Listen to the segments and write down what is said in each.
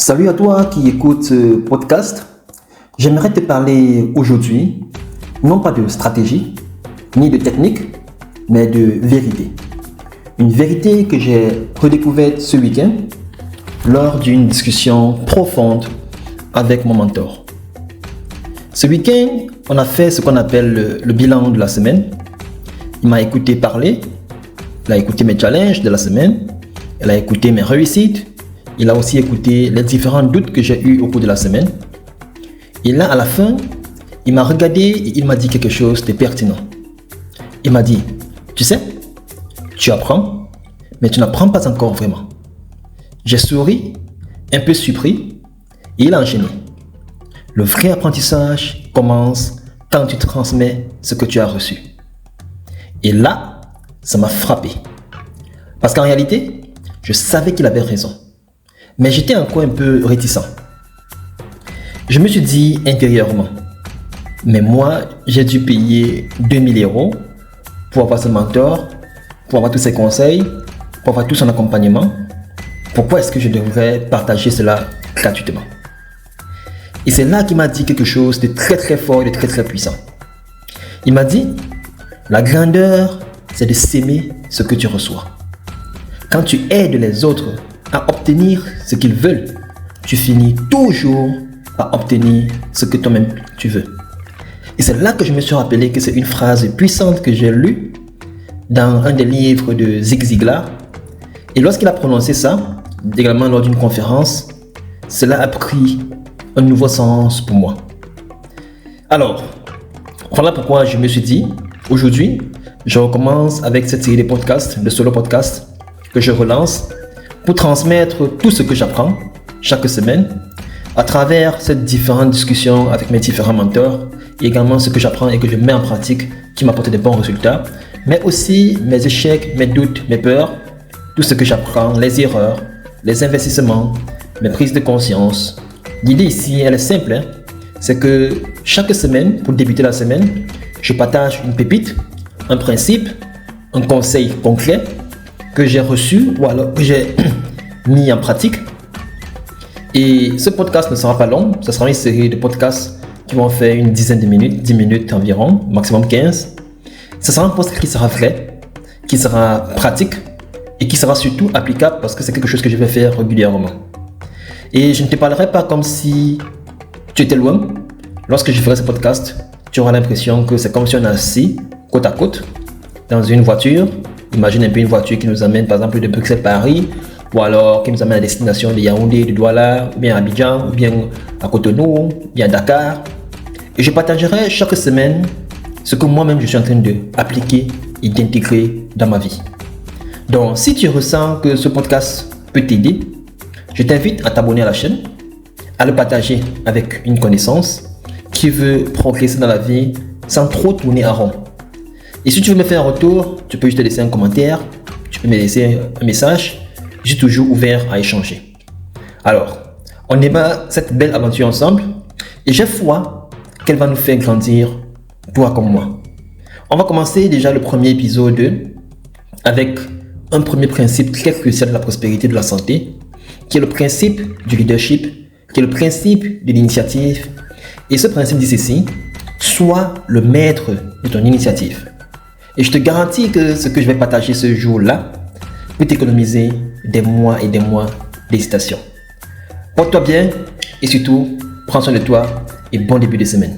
Salut à toi qui écoute ce podcast. J'aimerais te parler aujourd'hui, non pas de stratégie, ni de technique, mais de vérité. Une vérité que j'ai redécouverte ce week-end lors d'une discussion profonde avec mon mentor. Ce week-end, on a fait ce qu'on appelle le bilan de la semaine. Il m'a écouté parler, il a écouté mes challenges de la semaine, il a écouté mes réussites. Il a aussi écouté les différents doutes que j'ai eus au cours de la semaine. Et là, à la fin, il m'a regardé et il m'a dit quelque chose de pertinent. Il m'a dit, tu sais, tu apprends, mais tu n'apprends pas encore vraiment. J'ai souri, un peu surpris, et il a enchaîné. Le vrai apprentissage commence quand tu transmets ce que tu as reçu. Et là, ça m'a frappé. Parce qu'en réalité, je savais qu'il avait raison. Mais j'étais encore un peu réticent. Je me suis dit intérieurement, mais moi, j'ai dû payer 2000 € pour avoir ce mentor, pour avoir tous ses conseils, pour avoir tout son accompagnement. Pourquoi est-ce que je devrais partager cela gratuitement? Et c'est là qu'il m'a dit quelque chose de très très fort et de très très puissant. Il m'a dit, la grandeur, c'est de s'aimer ce que tu reçois. Quand tu aides les autres à obtenir ce qu'ils veulent, tu finis toujours par obtenir ce que toi-même tu veux. Et c'est là que je me suis rappelé que c'est une phrase puissante que j'ai lue dans un des livres de Zig Ziglar. Et lorsqu'il a prononcé ça, également lors d'une conférence, cela a pris un nouveau sens pour moi. Alors, voilà pourquoi je me suis dit, aujourd'hui, je recommence avec cette série de podcasts, de solo podcasts, que je relance pour transmettre tout ce que j'apprends chaque semaine à travers ces différentes discussions avec mes différents mentors et également ce que j'apprends et que je mets en pratique qui m'apporte des bons résultats, mais aussi mes échecs, mes doutes, mes peurs, tout ce que j'apprends, les erreurs, les investissements, mes prises de conscience. L'idée ici, elle est simple, c'est que chaque semaine, pour débuter la semaine, je partage une pépite, un principe, un conseil concret que j'ai reçu ou alors que j'ai mis en pratique. Et ce podcast ne sera pas long, ce sera une série de podcasts qui vont faire une dizaine de minutes, 10 minutes environ, maximum 15. Ce sera un podcast qui sera vrai, qui sera pratique et qui sera surtout applicable parce que c'est quelque chose que je vais faire régulièrement. Et je ne te parlerai pas comme si tu étais loin. Lorsque je ferai ce podcast, tu auras l'impression que c'est comme si on est assis côte à côte dans une voiture. Imagine un peu une voiture qui nous amène par exemple de Bruxelles à Paris, ou alors qui nous amène à la destination de Yaoundé, de Douala, ou bien à Abidjan, ou bien à Cotonou, ou bien à Dakar. Et je partagerai chaque semaine ce que moi-même je suis en train d'appliquer et d'intégrer dans ma vie. Donc si tu ressens que ce podcast peut t'aider, je t'invite à t'abonner à la chaîne, à le partager avec une connaissance qui veut progresser dans la vie sans trop tourner en rond. Et si tu veux me faire un retour, tu peux juste laisser un commentaire, tu peux me laisser un message. Je suis toujours ouvert à échanger. Alors, on débat cette belle aventure ensemble et j'ai foi qu'elle va nous faire grandir, toi comme moi. On va commencer déjà le premier épisode avec un premier principe très crucial de la prospérité de la santé, qui est le principe du leadership, qui est le principe de l'initiative. Et ce principe dit ceci, sois le maître de ton initiative. Et je te garantis que ce que je vais partager ce jour-là peut t'économiser des mois et des mois d'hésitation. Porte-toi bien et surtout, prends soin de toi et bon début de semaine.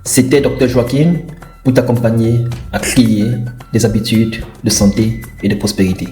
C'était Dr Joachim pour t'accompagner à créer des habitudes de santé et de prospérité.